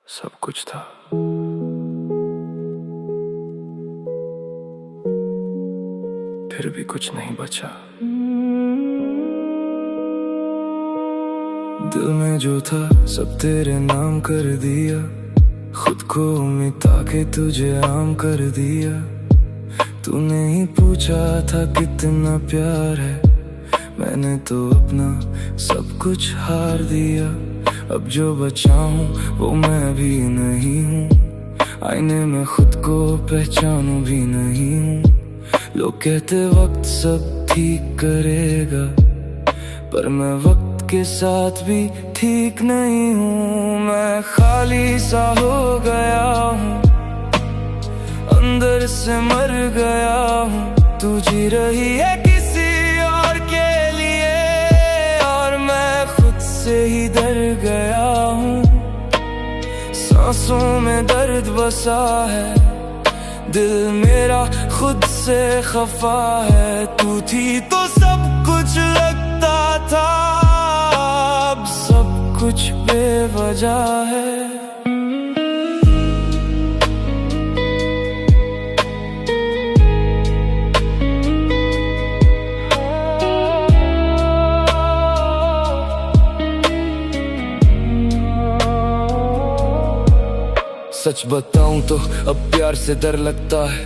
सब कुछ था। फिर भी कुछ नहीं बचा। दिल में जो था सब तेरे नाम कर दिया, खुद को मिटा के तुझे आम कर दिया। तूने ही पूछा था कितना प्यार है, मैंने तो अपना सब कुछ हार दिया। अब जो बचा हूँ वो मैं भी नहीं हूँ, आईने में खुद को पहचानू भी नहीं हूँ। लोग कहते वक्त सब ठीक करेगा, पर मैं वक्त के साथ भी ठीक नहीं हूँ। मैं खाली सा हो गया हूँ, अंदर से मर गया हूँ। तू जी रही है किसी और के लिए, और मैं खुद से ही डर गया हूँ। सांसों में दर्द बसा है, दिल मेरा खुद से खफा है। तू थी तो सब कुछ लगता था, अब सब कुछ बेवजह है। सच बताऊं तो अब प्यार से डर लगता है,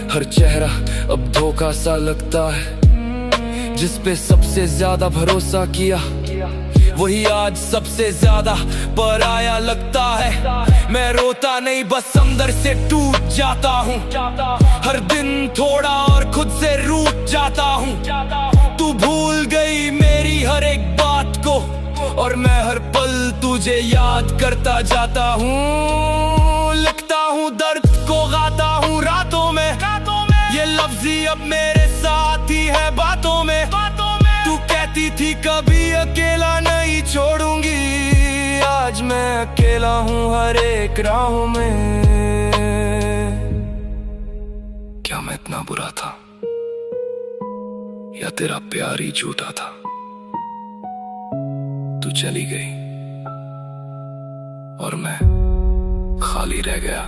हर चेहरा अब धोखा सा लगता है। जिस पे सबसे ज्यादा भरोसा किया वही आज सबसे ज्यादा पराया लगता है। मैं रोता नहीं बस अंदर से टूट जाता हूँ, हर दिन थोड़ा और खुद से रूठ जाता हूँ। तू भूल गई मेरी हर एक बात को, और मैं हर पल तुझे याद करता जाता हूँ। लिखता हूँ दर्द को, गाता हूँ रातों में, ये लफ्ज़ी अब मेरे साथ ही है बातों में। तू कहती थी कभी अकेला नहीं छोड़ूंगी, आज मैं अकेला हूँ हर एक राहों में। क्या मैं इतना बुरा था, या तेरा प्यार ही झूठा था? तू चली गई और मैं खाली रह गया।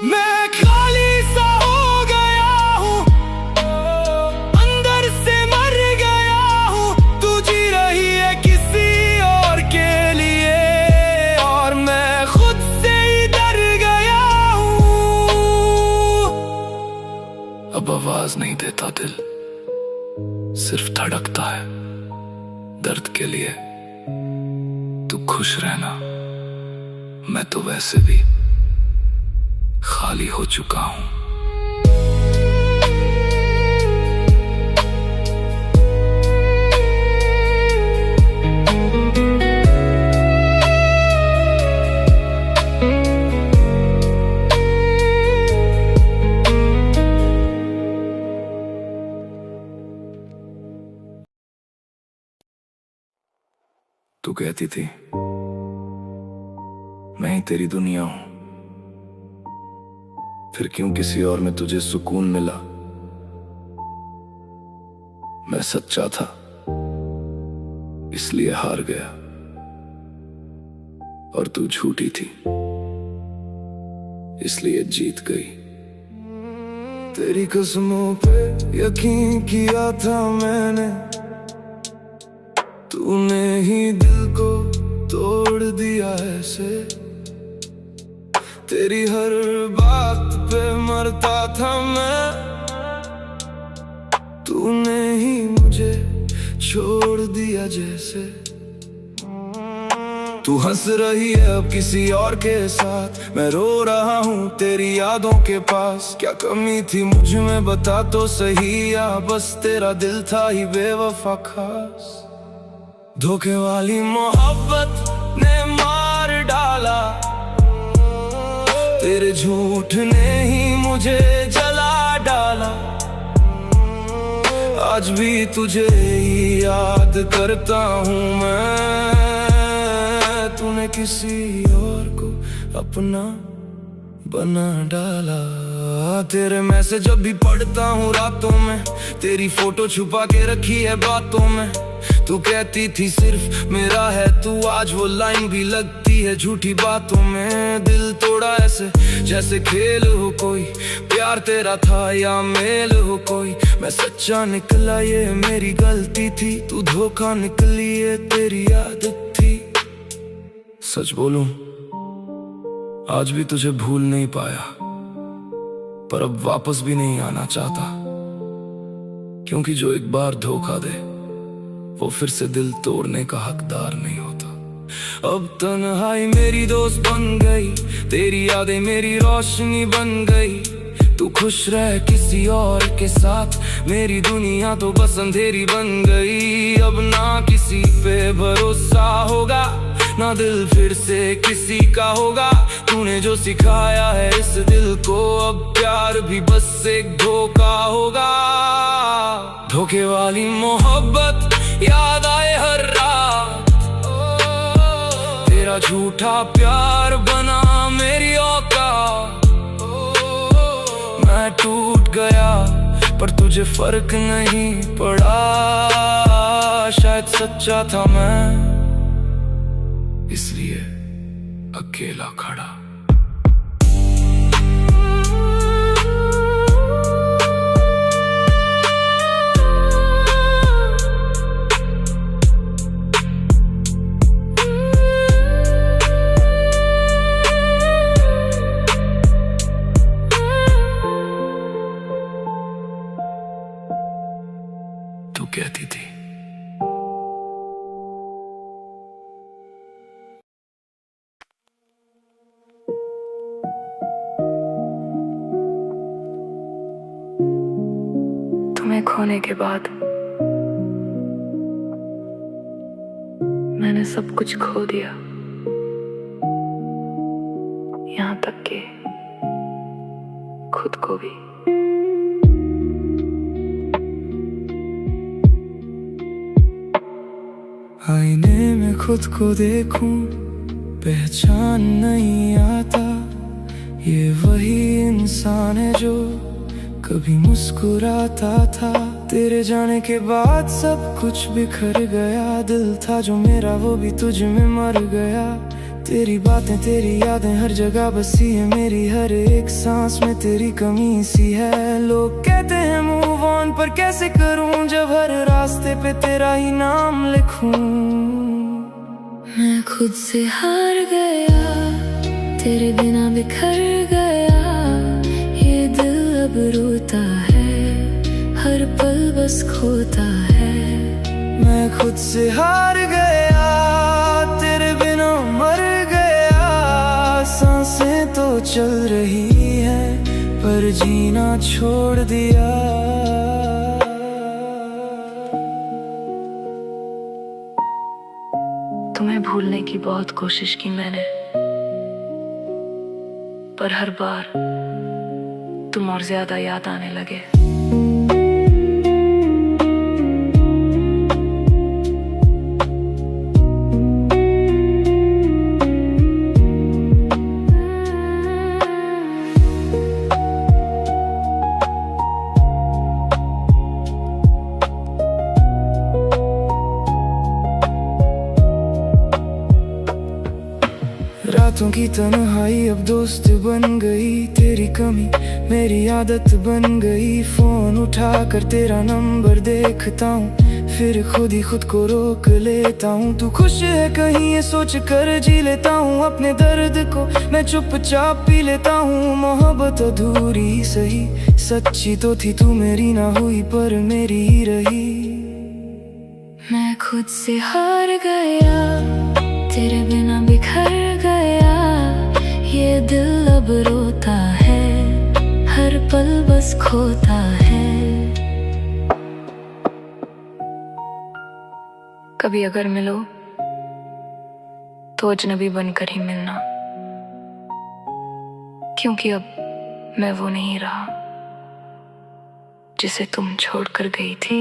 मैं खाली सा हो गया हूँ, अंदर से मर गया हूँ। तू जी रही है किसी और के लिए, और मैं खुद से ही डर गया हूँ। अब आवाज नहीं देता दिल, सिर्फ धड़कता है दर्द के लिए। तू खुश रहना, मैं तो वैसे भी खाली हो चुका हूं। तू कहती थी मैं ही तेरी दुनिया हूं, फिर क्यों किसी और में तुझे सुकून मिला? मैं सच्चा था इसलिए हार गया, और तू झूठी थी इसलिए जीत गई। तेरी कसमों पे यकीन किया था मैंने, तूने ही दिल को तोड़ दिया ऐसे। तेरी हर बात पे मरता था मैं, तूने ही मुझे छोड़ दिया जैसे। तू हंस रही है अब किसी और के साथ, मैं रो रहा हूँ तेरी यादों के पास। क्या कमी थी मुझ में बता तो सही, या बस तेरा दिल था ही बेवफा खास। धोखे वाली मोहब्बत ने मार डाला, तेरे झूठ ने ही मुझे जला डाला। आज भी तुझे ही याद करता हूँ मैं, तूने किसी और को अपना बना डाला। तेरे मैसेज जब भी पढ़ता हूँ रातों में, तेरी फोटो छुपा के रखी है बातों में। तू कहती थी सिर्फ मेरा है तू, आज वो लाइन भी लगती है झूठी बातों में। दिल तोड़ा ऐसे जैसे खेल हो कोई, प्यार तेरा था या मेल हो कोई। मैं सच्चा निकला ये मेरी गलती थी, तू धोखा निकली ये तेरी आदत थी। सच बोलूं आज भी तुझे भूल नहीं पाया, पर अब वापस भी नहीं आना चाहता, क्योंकि जो एक बार धोखा दे वो फिर से दिल तोड़ने का हकदार नहीं होता। अब तन्हाई मेरी दोस्त बन गई, तेरी यादें मेरी रोशनी बन गई। तू खुश रह किसी और के साथ, मेरी दुनिया तो बस अंधेरी बन गई। अब ना किसी पे भरोसा होगा, ना दिल फिर से किसी का होगा। तूने जो सिखाया है इस दिल को, अब प्यार भी बस एक धोखा होगा। धोखे वाली मोहब्बत याद आए हर रात, तेरा झूठा प्यार बना मेरी औकात। मैं टूट गया पर तुझे फर्क नहीं पड़ा, शायद सच्चा था मैं इसलिए अकेला खड़ा। तू कहती थी तुम्हें खोने के बाद मैंने सब कुछ खो दिया, यहाँ तक कि खुद को भी। आईने में खुद को देखूं पहचान नहीं आता, ये वही इंसान है जो कभी मुस्कुराता था। तेरे जाने के बाद सब कुछ बिखर गया, दिल था जो मेरा वो भी तुझ में मर गया। तेरी बातें तेरी यादें हर जगह बसी है, मेरी हर एक सांस में तेरी कमी सी है। लोग कहते हैं मूव ऑन पर कैसे करूं, जब हर रास्ते पे तेरा ही नाम लिखूं। मैं खुद से हार गया, तेरे बिना बिखर गया। ये दिल अब रोता है, हर पल बस खोता है। मैं खुद से हार गया, तेरे बिना मर गया। सांसें तो चल रही है पर जीना छोड़ दिया। तुम्हें भूलने की बहुत कोशिश की मैंने, पर हर बार तुम और ज्यादा याद आने लगे। रातों की तन्हाई अब दोस्त बन गई, तेरी कमी मेरी आदत बन गई। फोन उठा कर तेरा नंबर देखता हूँ, फिर खुद ही खुद को रोक लेता हूँ। तू खुश है कहीं ये सोच कर जी लेता हूँ, अपने दर्द को मैं चुपचाप पी लेता हूँ। मोहब्बत अधूरी ही सही, सच्ची तो थी तू मेरी ना हुई पर मेरी ही रही। मैं खुद से हार गया, तेरे बिना बिखर गया। ये दिल अब रोता है, हर पल बस खोता है। कभी अगर मिलो तो अजनबी बनकर ही मिलना, क्योंकि अब मैं वो नहीं रहा जिसे तुम छोड़कर गई थी।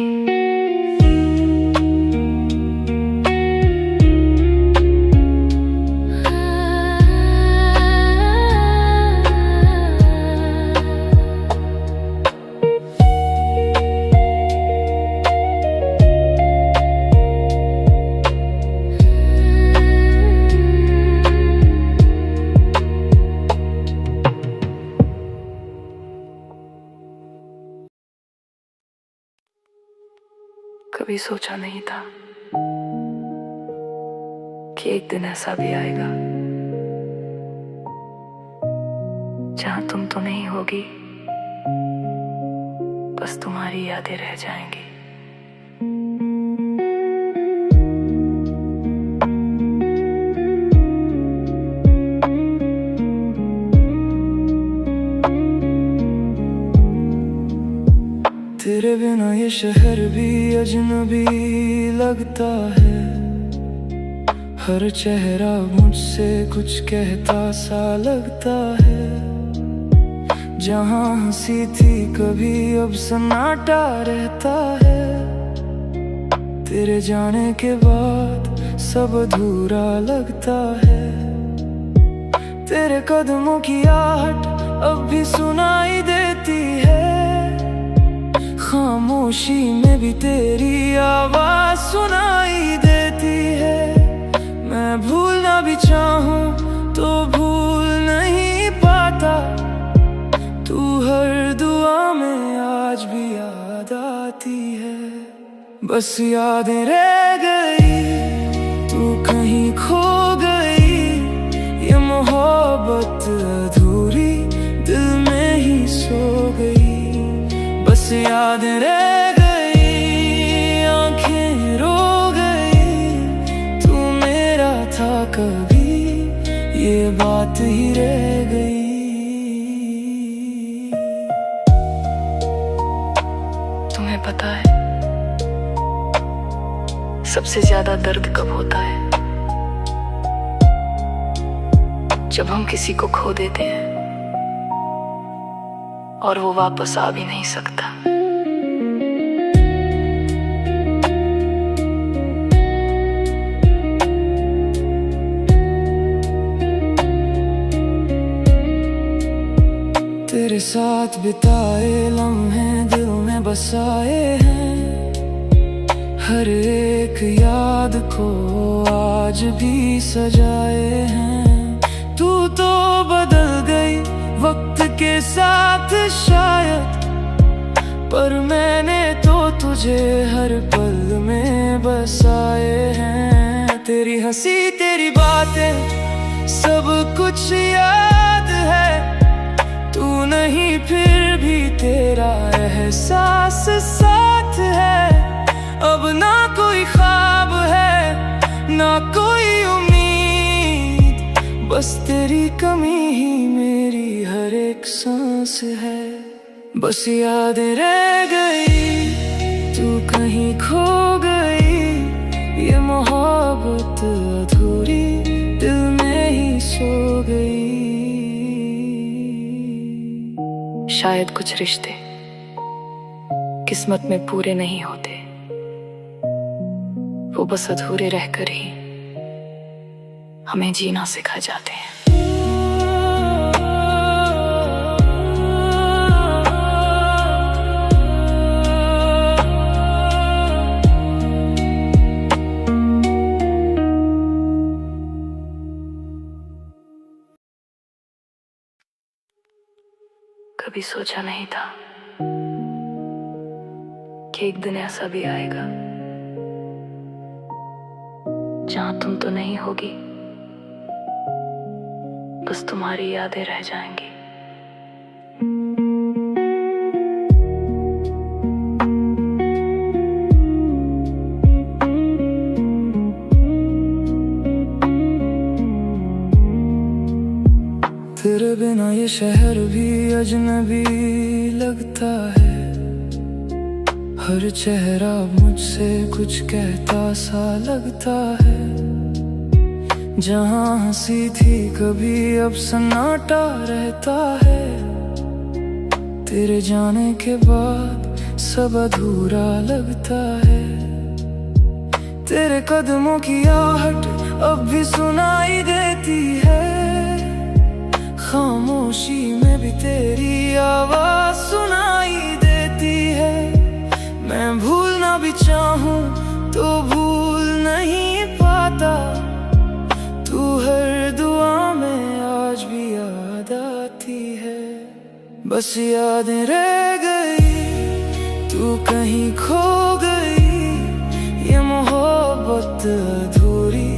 कभी सोचा नहीं था कि एक दिन ऐसा भी आएगा जहां तुम तो नहीं होगी, बस तुम्हारी यादें रह जाएंगी। तेरे बिना ये शहर भी अजनबी लगता है, हर चेहरा मुझसे कुछ कहता सा लगता है। जहाँ हंसी थी कभी अब सन्नाटा रहता है, तेरे जाने के बाद सब अधूरा लगता है। तेरे कदमों की आहट अब भी सुनाई देती है, खामोशी में भी तेरी आवाज सुनाई देती है। मैं भूलना भी चाहूं तो भूल नहीं पाता, तू हर दुआ में आज भी याद आती है। बस यादें रह गई, तू कहीं खो गई, ये मोहब्बत अधूरी दिल में ही सो गई। बस याद रह गई, आंखें रो गई, तू मेरा था कभी, ये बात ही रह गई। तुम्हें पता है सबसे ज्यादा दर्द कब होता है? जब हम किसी को खो देते हैं और वो वापस आ भी नहीं सकता। तेरे साथ बिताए लम्हे दिल में बसाए हैं, हर एक याद को आज भी सजाए हैं। तू तो बदल गई वक्त के साथ शायद, पर मैंने तो तुझे हर पल में बसाए हैं। तेरी हंसी तेरी बातें सब कुछ याद है, तू नहीं फिर भी तेरा एहसास साथ है। अब ना कोई ख्वाब है ना कोई उम्मीद, बस तेरी कमी ही मेरी हर एक सांस है। बस यादें रह गई, तू कहीं खो गई, ये मोहब्बत अधूरी दिल में ही सो गई। शायद कुछ रिश्ते किस्मत में पूरे नहीं होते, वो बस अधूरे रहकर ही हमें जीना सिखा जाते हैं। कभी सोचा नहीं था कि एक दिन ऐसा भी आएगा जहां तुम तो नहीं होगी, बस तुम्हारी यादें रह जाएंगी। तेरे बिना ये शहर भी अजनबी लगता है, हर चेहरा मुझसे कुछ कहता सा लगता है। जहाँ हंसी थी कभी अब सन्नाटा रहता है, तेरे जाने के बाद सब अधूरा लगता है। तेरे कदमों की आहट अब भी सुनाई देती है, खामोशी में भी तेरी आवाज सुनाई देती है। मैं भूलना भी चाहूं तो भूल नहीं पाता, तू हर दुआ में आज भी याद आती है। बस यादें रह गई, तू कहीं खो गई, मोहब्बत अधूरी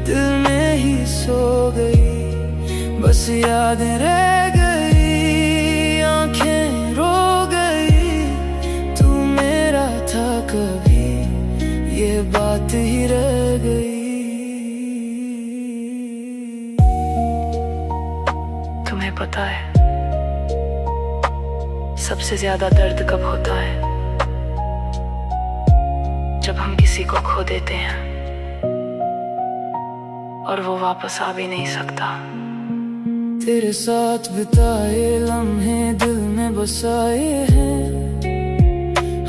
दिल में ही सो गई, बस यादें रह गई, आंखें रो गई। तू मेरा था कभी, ये बात ही रह गई। तुम्हें पता है सबसे ज्यादा दर्द कब होता है? जब हम किसी को खो देते हैं और वो वापस आ भी नहीं सकता। तेरे साथ बिताए लम्हे दिल में बसाए हैं,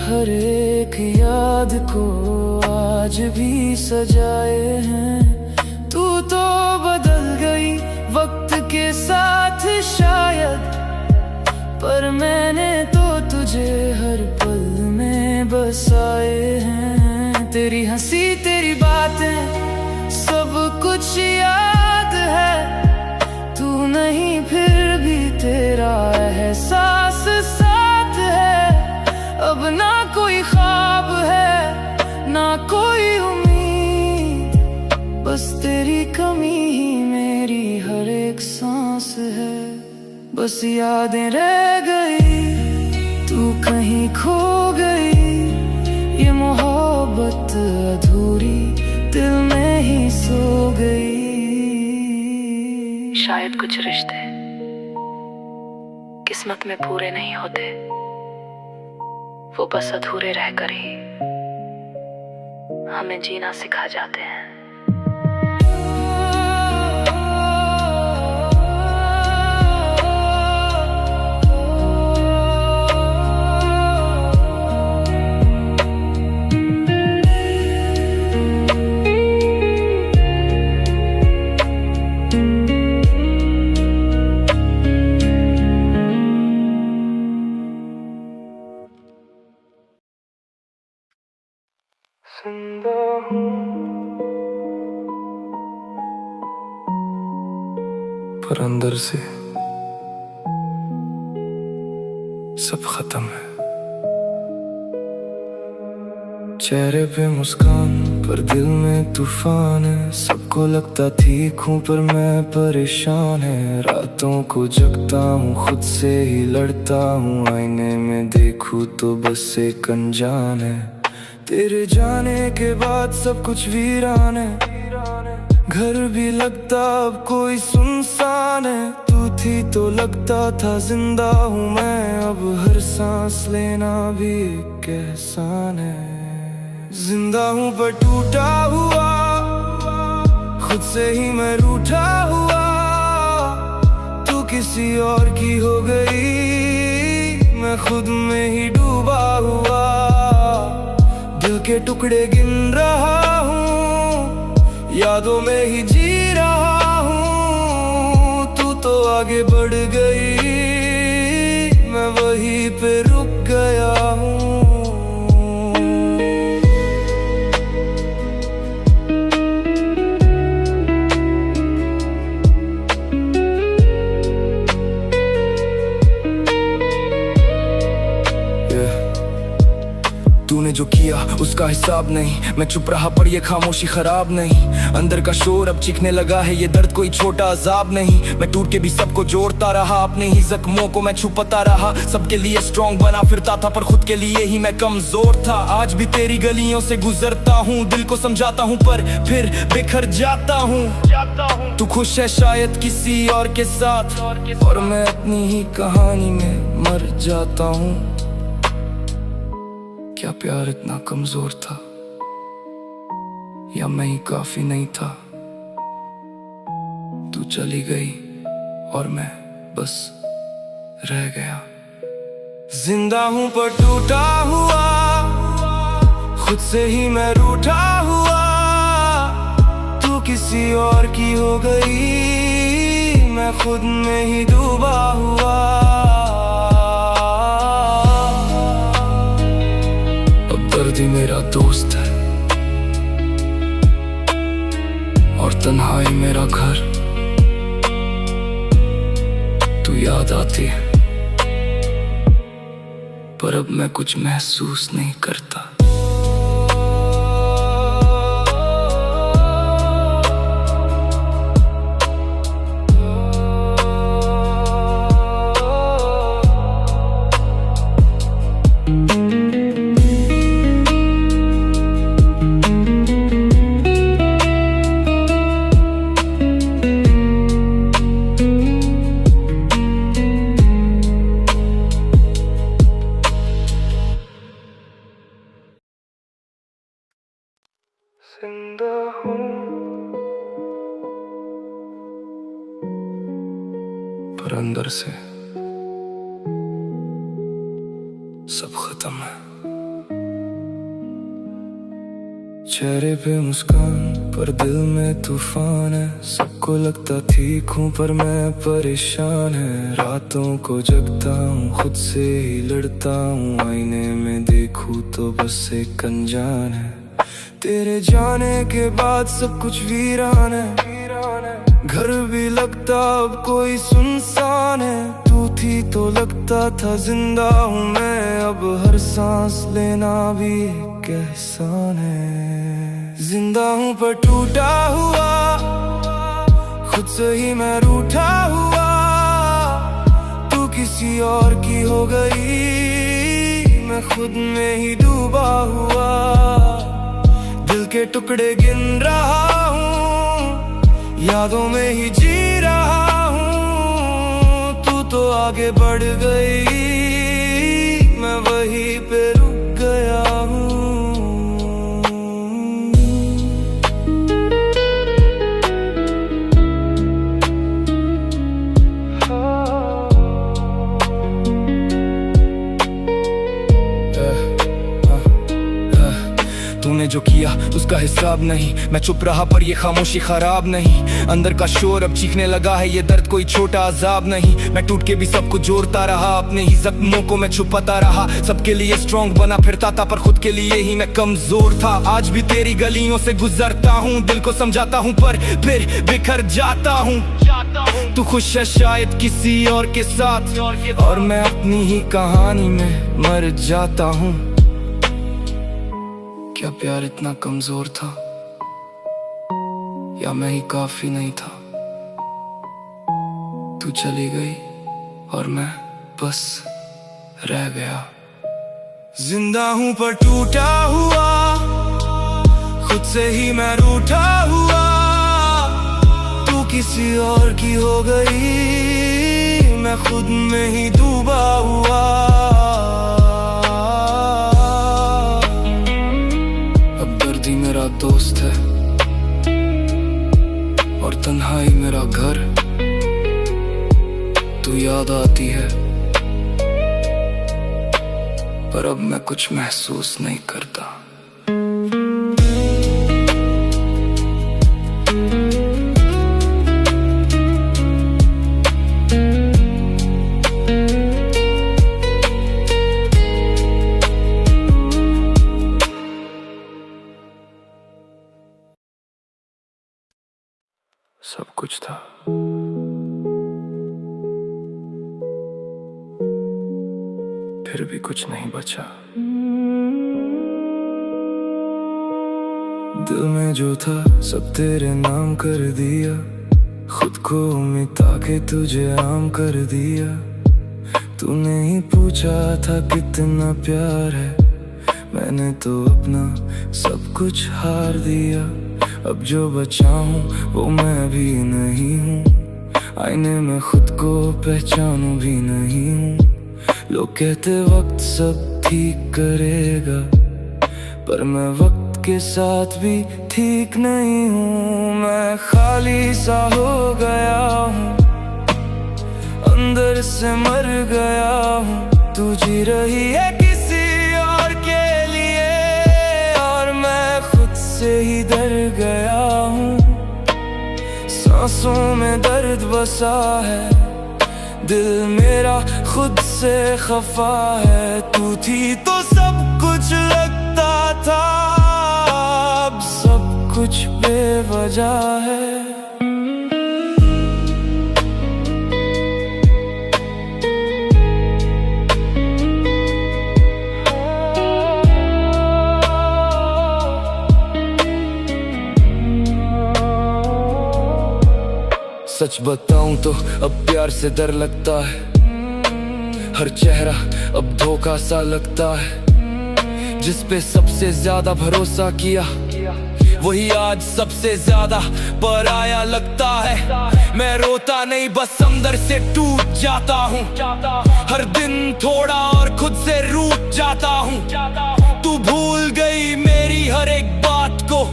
हर एक याद को आज भी सजाए हैं। तू तो बदल गई वक्त के साथ शायद, पर मैंने तो तुझे हर पल में बसाए हैं। तेरी हंसी तेरी बातें सब कुछ याद है, तू नहीं फिर भी तेरा एहसास साथ है। अब ना कोई ख्वाब है ना कोई उम्मीद, बस तेरी कमी ही मेरी हर एक सांस है। बस यादें रह गई, तू कहीं खो गई, ये मोहब्बत अधूरी दिल में ही सो गई। शायद कुछ रिश्ते किस्मत में पूरे नहीं होते, वो बस अधूरे रहकर ही हमें जीना सिखा जाते हैं। जिंदा हूँ पर अंदर से सब खत्म है। चेहरे पे मुस्कान पर दिल में तूफान है। सबको लगता ठीक हूँ पर मैं परेशान है। रातों को जगता हूँ खुद से ही लड़ता हूँ, आईने में देखूँ तो बस एक अनजान है। तेरे जाने के बाद सब कुछ वीरान है, घर भी लगता अब कोई सुनसान है। तू थी तो लगता था जिंदा हूँ मैं, अब हर सांस लेना भी एक एहसान है। जिंदा हूँ पर टूटा हुआ, खुद से ही मैं रूठा हुआ। तू किसी और की हो गई, मैं खुद में ही डूबा हुआ। दिल के टुकड़े गिन रहा हूँ, यादों में ही जी रहा हूँ। तू तो आगे बढ़ गई, मैं वहीं पे रुक गया हूँ। तूने जो किया उसका हिसाब नहीं, मैं चुप रहा पर ये खामोशी खराब नहीं। अंदर का शोर अब चीखने लगा है, ये दर्द कोई छोटा अजाब नहीं। मैं टूट के भी सबको जोड़ता रहा, अपने ही जख्मों को मैं छुपाता रहा। सबके लिए स्ट्रॉन्ग बना फिरता था पर खुद के लिए ही मैं कमजोर था। आज भी तेरी गलियों से गुजरता हूँ, दिल को समझाता हूँ पर फिर बिखर जाता हूँ। तू खुश है शायद किसी और के साथ, और मैं अपनी ही कहानी में मर जाता हूँ। क्या प्यार इतना कमजोर था, या मैं ही काफी नहीं था? तू चली गई और मैं बस रह गया। जिंदा हूँ पर टूटा हुआ, खुद से ही मैं रूठा हुआ। तू किसी और की हो गई, मैं खुद में ही डूबा हुआ। दर्द ही मेरा दोस्त है और तन्हाई मेरा घर। तू याद आती है पर अब मैं कुछ महसूस नहीं करता। पर अंदर से सब खत्म है। चेहरे पे मुस्कान पर दिल में तूफान है। सबको लगता ठीक हूँ पर मैं परेशान है। रातों को जगता हूँ, खुद से ही लड़ता हूँ। आईने में देखूँ तो बस एक अनजान है। तेरे जाने के बाद सब कुछ वीरान है। घर भी लगता अब कोई सुनसान है। तू थी तो लगता था जिंदा हूँ मैं। अब हर सांस लेना भी एक एहसान है। जिंदा हूँ पर टूटा हुआ, खुद से ही मैं रूठा हुआ। तू किसी और की हो गई, मैं खुद में ही डूबा हुआ। दिल के टुकड़े गिन रहा हूँ, यादों में ही जी रहा हूँ। तू तो आगे बढ़ गई, मैं वहीं पे रुक गया हूँ। तूने जो किया उसका हिसाब नहीं। मैं चुप रहा पर ये खामोशी खराब नहीं। अंदर का शोर अब चीखने लगा है, ये दर्द कोई छोटा अजाब नहीं। मैं टूट के भी सबको जोड़ता रहा, अपने ही जख्मों को मैं छुपाता रहा। सबके लिए स्ट्रॉन्ग बना फिरता था पर खुद के लिए ही मैं कमजोर था। आज भी तेरी गलियों से गुजरता हूँ, दिल को समझाता हूँ पर फिर बिखर जाता हूँ। तू खुश है शायद किसी और के साथ, और मैं अपनी ही कहानी में मर जाता हूँ। क्या प्यार इतना कमजोर था, या मैं ही काफी नहीं था? तू चली गई और मैं बस रह गया। जिंदा हूं पर टूटा हुआ, खुद से ही मैं रूठा हुआ। तू किसी और की हो गई, मैं खुद में ही डूबा हुआ। मेरा दोस्त है और तन्हाई मेरा घर। तू याद आती है पर अब मैं कुछ महसूस नहीं करता। सब कुछ था, फिर भी कुछ नहीं बचा। दिल में जो था सब तेरे नाम कर दिया। खुद को मिटा के तुझे आम कर दिया। तूने ही पूछा था कितना प्यार है, मैंने तो अपना सब कुछ हार दिया। अब जो बचा हूँ वो मैं भी नहीं हूँ। आईने में खुद को पहचानू भी नहीं हूँ। लोग कहते वक्त सब ठीक करेगा, पर मैं वक्त के साथ भी ठीक नहीं हूँ। मैं खाली सा हो गया हूँ, अंदर से मर गया हूँ। तू जी रही है किसी और के लिए, और मैं खुद से ही डर गया हूँ। सांसों में दर्द बसा है, दिल मेरा खुद से खफा है। तू थी तो सब कुछ लगता था, अब सब कुछ बेवजह है। सच बताऊं तो अब प्यार से डर लगता है। हर चेहरा अब धोखा सा लगता है। जिस पे सबसे ज्यादा भरोसा किया वही आज सबसे ज्यादा पराया लगता है। मैं रोता नहीं बस अंदर से टूट जाता हूँ। हर दिन थोड़ा और खुद से रूठ जाता हूँ। तू भूल गई मेरी हर एक बात को,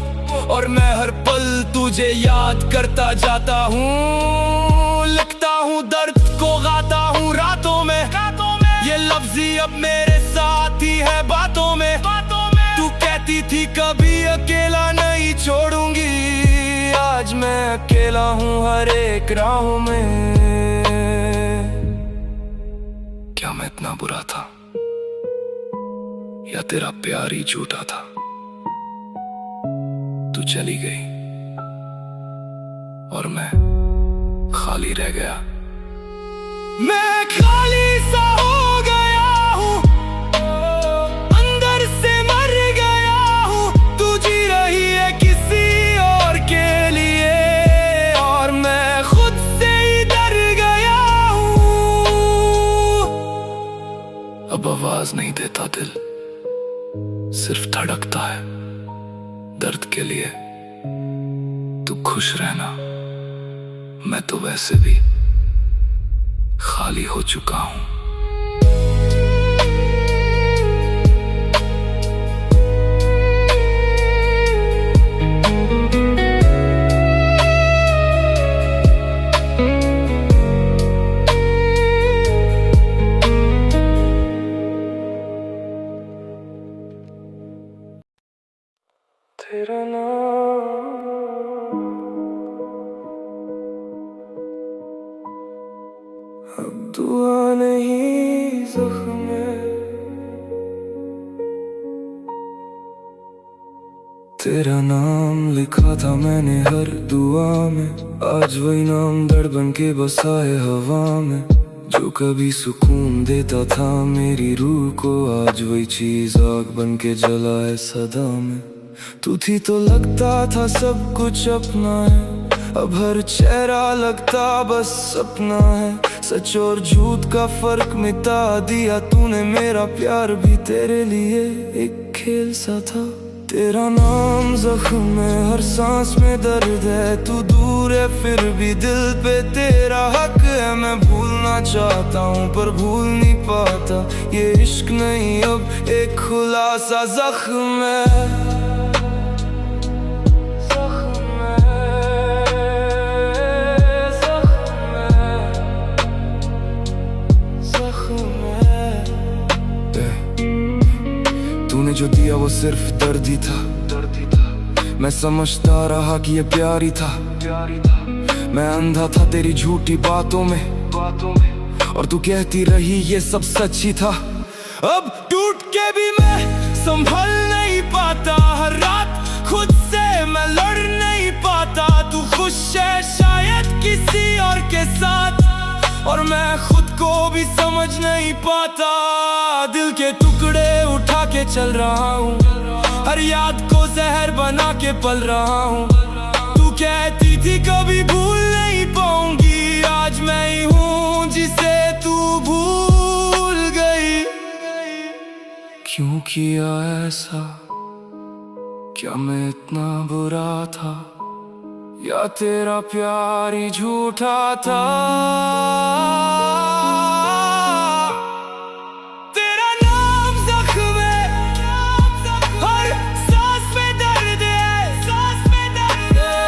और मैं हर पल तुझे याद करता जाता हूँ। लिखता हूँ दर्द को अकेला हूँ हर एक राहों में। क्या मैं इतना बुरा था या तेरा प्यार ही झूठा था? तू चली गई और मैं खाली रह गया। मैं खाली सा हो गया हूँ, अंदर से मर गया हूँ। तू जी रही है किसी और के लिए और मैं खुद से ही डर गया हूँ। अब आवाज नहीं देता दिल, सिर्फ धड़कता है दर्द के लिए। तू खुश रहना, मैं तो वैसे भी खाली हो चुका हूं। तेरा नाम अब दुआ नहीं ज़ख्म है। तेरा नाम लिखा था मैंने हर दुआ में, आज वही नाम दर्द बन के बसा है हवा में। जो कभी सुकून देता था मेरी रूह को, आज वही चीज आग बन के जला है सदा में। तू थी तो लगता था सब कुछ अपना है, अब हर चेहरा लगता बस सपना है। सच और झूठ का फर्क मिटा दिया तूने, मेरा प्यार भी तेरे लिए एक खेल सा था। तेरा नाम जख्म है, हर सांस में दर्द है। तू दूर है फिर भी दिल पे तेरा हक है। मैं भूलना चाहता हूँ पर भूल नहीं पाता, ये इश्क नहीं अब एक खुला सा जख्म है। तूने जो दिया वो सिर्फ दर्द ही था, मैं समझता रहा कि ये प्यार ही था। मैं अंधा था तेरी झूठी बातों में, और तू कहती रही ये सब सच ही था। अब टूट के भी मैं संभल नहीं पाता, हर रात खुद से मैं लड़ नहीं पाता। तू खुश है शायद किसी और के साथ, और मैं खुद को भी समझ नहीं पाता। दिल के टुकड़े उठा के चल रहा हूँ, हर याद को जहर बना के पल रहा हूँ। तू कहती थी कभी भूल नहीं पाऊंगी, आज मैं ही हूँ जिसे तू भूल गई। क्यों किया ऐसा, क्या मैं इतना बुरा था या तेरा प्यार ही झूठा था? तेरा नाम जख्म है, हर सांस में दर्द है, सांस में दर्द है।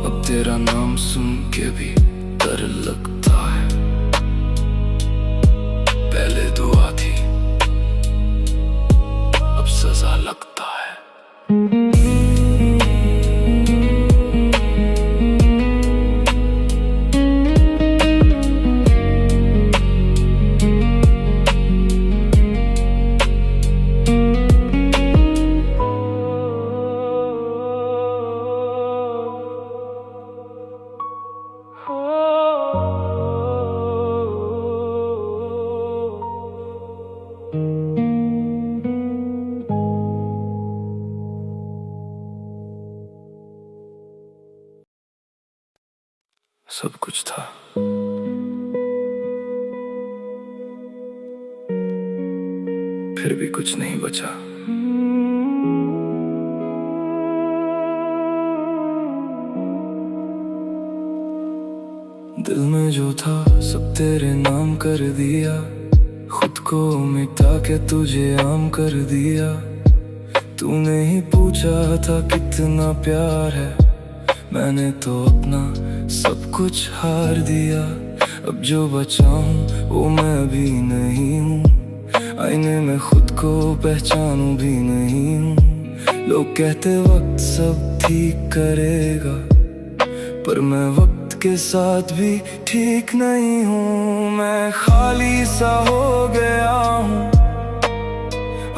अब तेरा नाम सुन के भी डर लगता है, पहले दुआ थी अब सजा लगता है। सब कुछ था, फिर भी कुछ नहीं बचा। दिल में जो था सब तेरे नाम कर दिया, खुद को मिटा के तुझे आम कर दिया। तूने ही पूछा था कितना प्यार है, मैंने तो अपना सब कुछ हार दिया। अब जो बचा हूँ वो मैं भी नहीं हूँ, आईने में खुद को पहचानूं भी नहीं हूँ। लोग कहते वक्त सब ठीक करेगा, पर मैं वक्त के साथ भी ठीक नहीं हूँ। मैं खाली सा हो गया हूँ,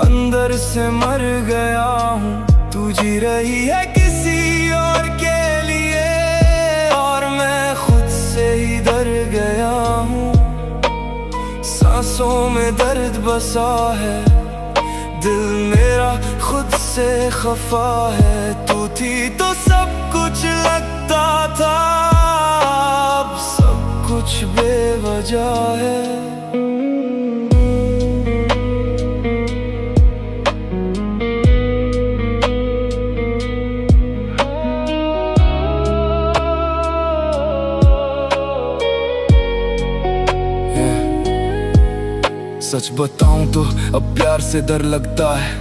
अंदर से मर गया हूँ। तू जी रही है किसी और के लिए, और मैं खुद से ही डर गया हूँ। सांसों में दर्द बसा है, दिल मेरा खुद से खफा है। तू थी तो सब कुछ लगता था, अब सब कुछ बेवजह है। सच बताऊं तो अब प्यार से डर लगता है,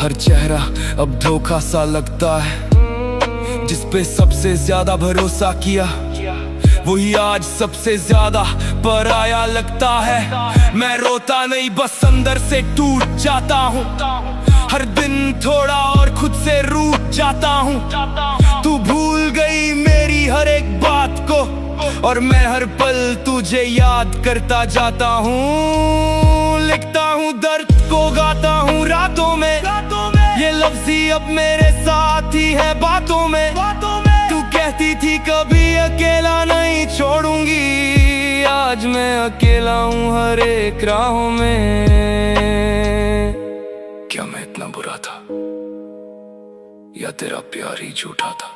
हर चेहरा अब धोखा सा लगता है। जिस पे सबसे ज्यादा भरोसा किया, वही आज सबसे ज्यादा पराया लगता है। मैं रोता नहीं, बस अंदर से टूट जाता हूँ। हर दिन थोड़ा और खुद से रूठ जाता हूँ। तू भूल गई मेरी हर एक बात को, और मैं हर पल तुझे याद करता जाता हूँ। लिखता हूँ दर्द को, गाता हूँ रातों में। ये लफ्ज़ ही अब मेरे साथ ही है बातों में। तू कहती थी कभी अकेला नहीं छोड़ूंगी, आज मैं अकेला हूँ हर एक राहों में। क्या मैं इतना बुरा था, या तेरा प्यार ही झूठा था?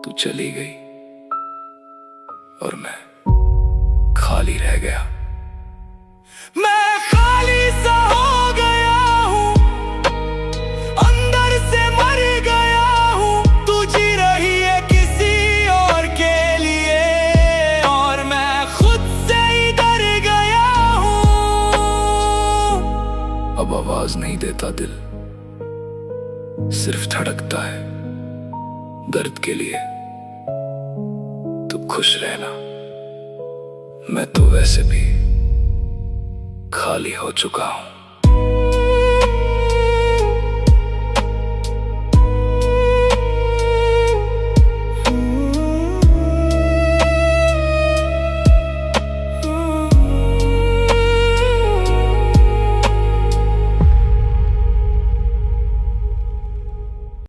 तू चली गई और मैं खाली रह गया। मैं खाली सा हो गया हूँ, अंदर से मर गया हूँ। तू जी रही है किसी और के लिए, और मैं खुद से ही डर गया हूँ। अब आवाज नहीं देता दिल, सिर्फ धड़कता है दर्द के लिए। तू खुश रहना, मैं तो वैसे भी खाली हो चुका हूं।